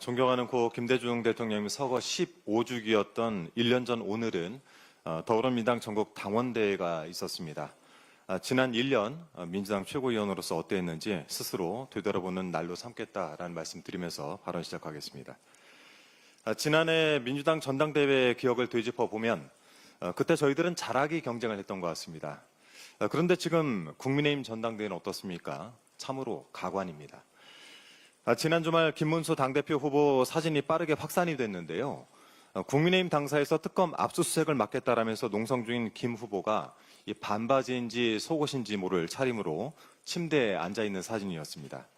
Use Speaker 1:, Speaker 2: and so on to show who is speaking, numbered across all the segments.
Speaker 1: 존경하는 고 김대중 대통령님 서거 15주기였던 1년 전 오늘은 더불어민주당 전국 당원대회가 있었습니다. 지난 1년 민주당 최고위원으로서 어땠는지 스스로 되돌아보는 날로 삼겠다라는 말씀 드리면서 발언 시작하겠습니다. 지난해 민주당 전당대회 기억을 되짚어보면 그때 저희들은 잘하기 경쟁을 했던 것 같습니다. 그런데 지금 국민의힘 전당대회는 어떻습니까? 참으로 가관입니다. 지난 주말 김문수 당대표 후보 사진이 빠르게 확산이 됐는데요. 국민의힘 당사에서 특검 압수수색을 맡겠다라면서 농성 중인 김 후보가 이 반바지인지 속옷인지 모를 차림으로 침대에 앉아있는 사진이었습니다.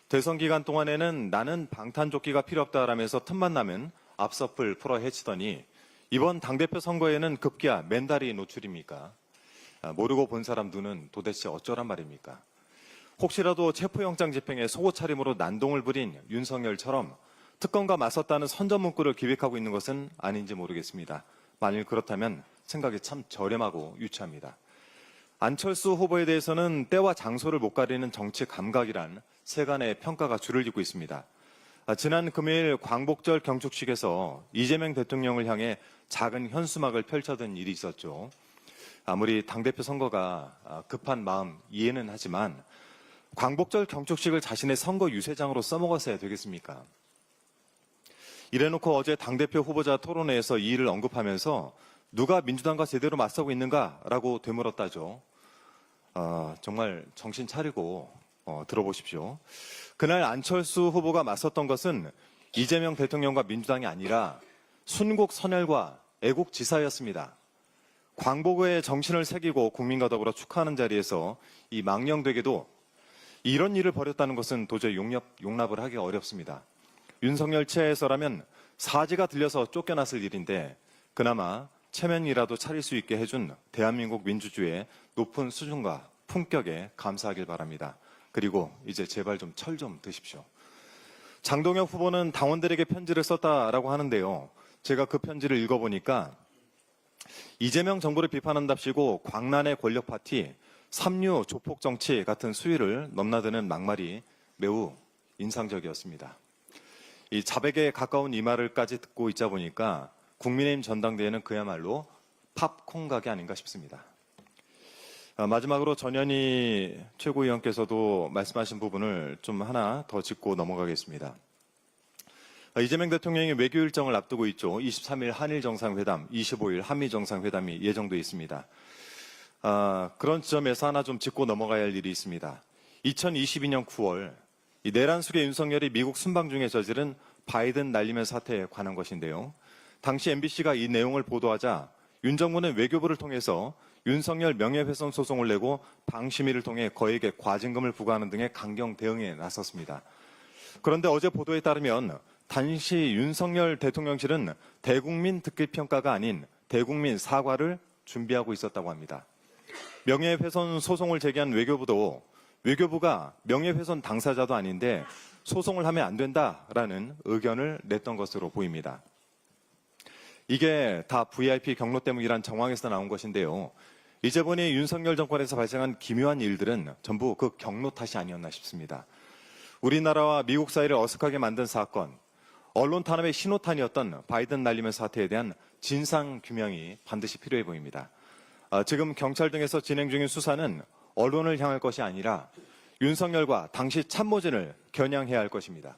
Speaker 1: 대선 기간 동안에는 나는 방탄조끼가 필요 없다라면서 틈만 나면 앞서풀 풀어 헤치더니 이번 당대표 선거에는 급기야 맨다리 노출입니까? 모르고 본 사람 눈은 도대체 어쩌란 말입니까? 혹시라도 체포영장 집행에 속옷 차림으로 난동을 부린 윤석열처럼 특검과 맞섰다는 선전 문구를 기획하고 있는 것은 아닌지 모르겠습니다. 만일 그렇다면 생각이 참 저렴하고 유치합니다. 안철수 후보에 대해서는 때와 장소를 못 가리는 정치 감각이란 세간의 평가가 줄을 잇고 있습니다. 지난 금요일 광복절 경축식에서 이재명 대통령을 향해 작은 현수막을 펼쳐든 일이 있었죠. 아무리 당대표 선거가 급한 마음 이해는 하지만 광복절 경축식을 자신의 선거 유세장으로 써먹었어야 되겠습니까? 이래놓고 어제 당대표 후보자 토론회에서 이 일을 언급하면서 누가 민주당과 제대로 맞서고 있는가라고 되물었다죠. 정말 정신 차리고 들어보십시오. 그날 안철수 후보가 맞섰던 것은 이재명 대통령과 민주당이 아니라 순국 선열과 애국지사였습니다. 광복의 정신을 새기고 국민과 더불어 축하하는 자리에서 이 망령되게도 이런 일을 벌였다는 것은 도저히 용납을 하기 어렵습니다. 윤석열 체에서라면 사지가 들려서 쫓겨났을 일인데 그나마 체면이라도 차릴 수 있게 해준 대한민국 민주주의의 높은 수준과 품격에 감사하길 바랍니다. 그리고 이제 제발 좀 철 좀 드십시오. 장동혁 후보는 당원들에게 편지를 썼다라고 하는데요. 제가 그 편지를 읽어보니까 이재명 정부를 비판한답시고 광란의 권력 파티, 삼류 조폭 정치 같은 수위를 넘나드는 막말이 매우 인상적이었습니다. 이 자백에 가까운 이 말을까지 듣고 있자 보니까 국민의힘 전당대회는 그야말로 팝콘 가게 아닌가 싶습니다. 마지막으로 전현희 최고위원께서도 말씀하신 부분을 좀 하나 더 짚고 넘어가겠습니다. 이재명 대통령이 외교 일정을 앞두고 있죠. 23일 한일 정상회담, 25일 한미 정상회담이 예정돼 있습니다. 그런 지점에서 하나 좀 짚고 넘어가야 할 일이 있습니다. 2022년 9월 이 내란 속의 윤석열이 미국 순방 중에 저지른 바이든 날리면 사태에 관한 것인데요. 당시 MBC가 이 내용을 보도하자 윤 정부는 외교부를 통해서 윤석열 명예훼손 소송을 내고 방심위를 통해 거액의 과징금을 부과하는 등의 강경 대응에 나섰습니다. 그런데 어제 보도에 따르면 당시 윤석열 대통령실은 대국민 듣기평가가 아닌 대국민 사과를 준비하고 있었다고 합니다. 명예훼손 소송을 제기한 외교부도 외교부가 명예훼손 당사자도 아닌데 소송을 하면 안 된다라는 의견을 냈던 것으로 보입니다. 이게 다 VIP 경로 때문이란 정황에서 나온 것인데요. 이제 보니 윤석열 정권에서 발생한 기묘한 일들은 전부 그 경로 탓이 아니었나 싶습니다. 우리나라와 미국 사이를 어색하게 만든 사건, 언론 탄압의 신호탄이었던 바이든 날리면 사태에 대한 진상 규명이 반드시 필요해 보입니다. 지금 경찰 등에서 진행 중인 수사는 언론을 향할 것이 아니라 윤석열과 당시 참모진을 겨냥해야 할 것입니다.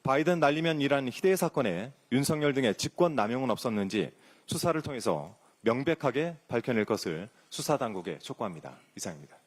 Speaker 1: 바이든 날리면이란 희대의 사건에 윤석열 등의 직권 남용은 없었는지 수사를 통해서 명백하게 밝혀낼 것을 수사당국에 촉구합니다. 이상입니다.